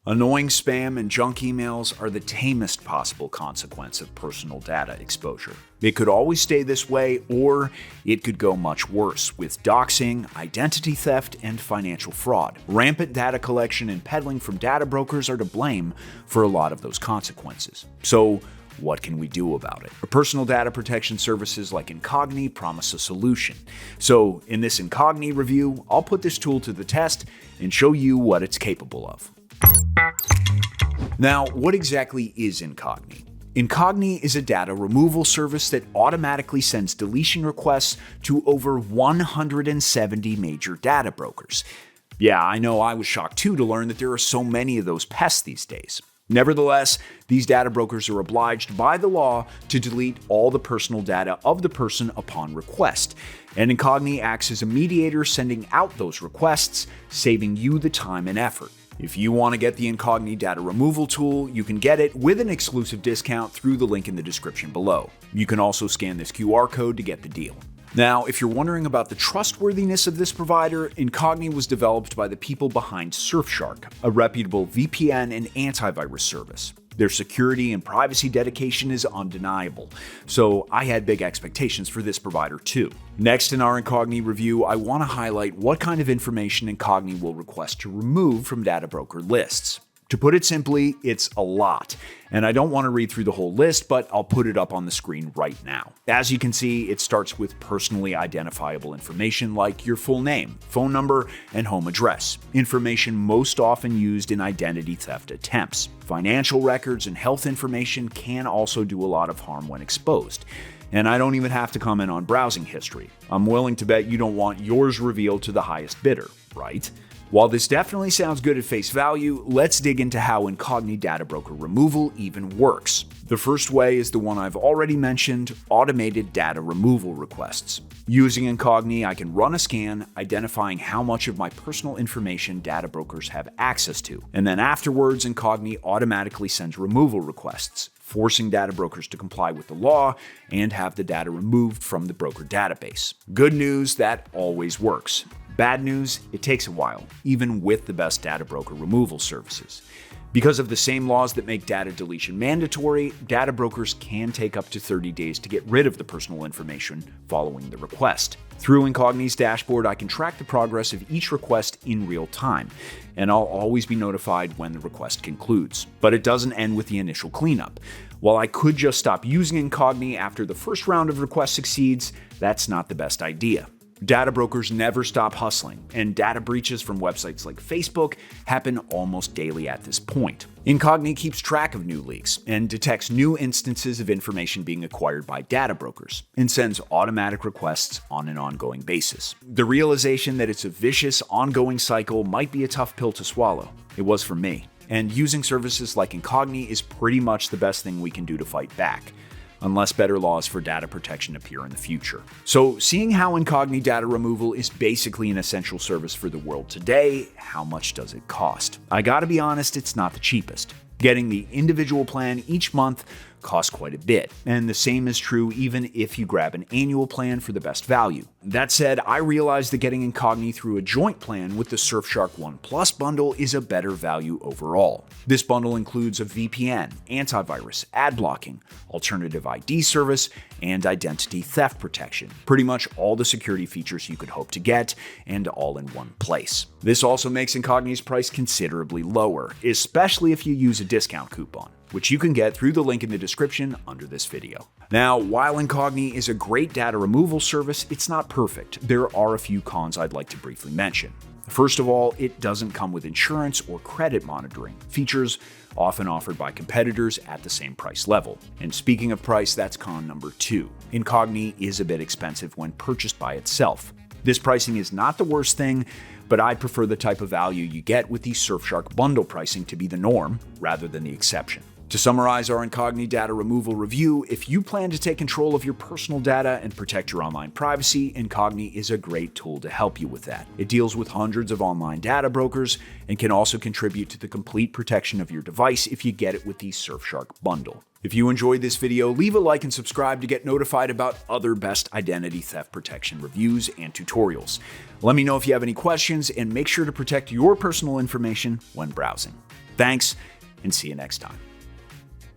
Annoying spam and junk emails are the tamest possible consequence of personal data exposure. It could always stay this way, or it could go much worse with doxing, identity theft, and financial fraud. Rampant data collection and peddling from data brokers are to blame for a lot of those consequences. So, what can we do about it? Personal data protection services like Incogni promise a solution. So, in this Incogni review, I'll put this tool to the test and show you what it's capable of. Now, what exactly is Incogni? Incogni is a data removal service that automatically sends deletion requests to over 170 major data brokers. Yeah, I know I was shocked too to learn that there are so many of those pests these days. Nevertheless, these data brokers are obliged by the law to delete all the personal data of the person upon request, and Incogni acts as a mediator sending out those requests, saving you the time and effort. If you want to get the Incogni data removal tool, you can get it with an exclusive discount through the link in the description below. You can also scan this QR code to get the deal. Now, if you're wondering about the trustworthiness of this provider, Incogni was developed by the people behind Surfshark, a reputable VPN and antivirus service. Their security and privacy dedication is undeniable, so I had big expectations for this provider too. Next in our Incogni review, I want to highlight what kind of information Incogni will request to remove from data broker lists. To put it simply, it's a lot, and I don't want to read through the whole list, but I'll put it up on the screen right now. As you can see, it starts with personally identifiable information like your full name, phone number, and home address, information most often used in identity theft attempts. Financial records and health information can also do a lot of harm when exposed. And I don't even have to comment on browsing history. I'm willing to bet you don't want yours revealed to the highest bidder, right? While this definitely sounds good at face value, let's dig into how Incogni data broker removal even works. The first way is the one I've already mentioned, automated data removal requests. Using Incogni, I can run a scan identifying how much of my personal information data brokers have access to. And then afterwards, Incogni automatically sends removal requests, forcing data brokers to comply with the law and have the data removed from the broker database. Good news, that always works. Bad news, it takes a while, even with the best data broker removal services. Because of the same laws that make data deletion mandatory, data brokers can take up to 30 days to get rid of the personal information following the request. Through Incogni's dashboard, I can track the progress of each request in real time, and I'll always be notified when the request concludes. But it doesn't end with the initial cleanup. While I could just stop using Incogni after the first round of requests succeeds, that's not the best idea. Data brokers never stop hustling, and data breaches from websites like Facebook happen almost daily at this point. Incogni keeps track of new leaks and detects new instances of information being acquired by data brokers and sends automatic requests on an ongoing basis. The realization that it's a vicious, ongoing cycle might be a tough pill to swallow. It was for me. And using services like Incogni is pretty much the best thing we can do to fight back, unless better laws for data protection appear in the future. So, seeing how Incogni data removal is basically an essential service for the world today, how much does it cost? I gotta be honest, it's not the cheapest. Getting the individual plan each month costs quite a bit, and the same is true even if you grab an annual plan for the best value. That said, I realize that getting Incogni through a joint plan with the Surfshark One Plus bundle is a better value overall. This bundle includes a VPN, antivirus, ad blocking, alternative ID service, and identity theft protection. Pretty much all the security features you could hope to get, and all in one place. This also makes Incogni's price considerably lower, especially if you use a discount coupon, which you can get through the link in the description under this video. Now, while Incogni is a great data removal service, it's not perfect. There are a few cons I'd like to briefly mention. First of all, it doesn't come with insurance or credit monitoring, features often offered by competitors at the same price level. And speaking of price, that's con number 2. Incogni is a bit expensive when purchased by itself. This pricing is not the worst thing, but I prefer the type of value you get with the Surfshark bundle pricing to be the norm rather than the exception. To summarize our Incogni data removal review, if you plan to take control of your personal data and protect your online privacy, Incogni is a great tool to help you with that. It deals with hundreds of online data brokers and can also contribute to the complete protection of your device if you get it with the Surfshark bundle. If you enjoyed this video, leave a like and subscribe to get notified about other best identity theft protection reviews and tutorials. Let me know if you have any questions, and make sure to protect your personal information when browsing. Thanks, and see you next time.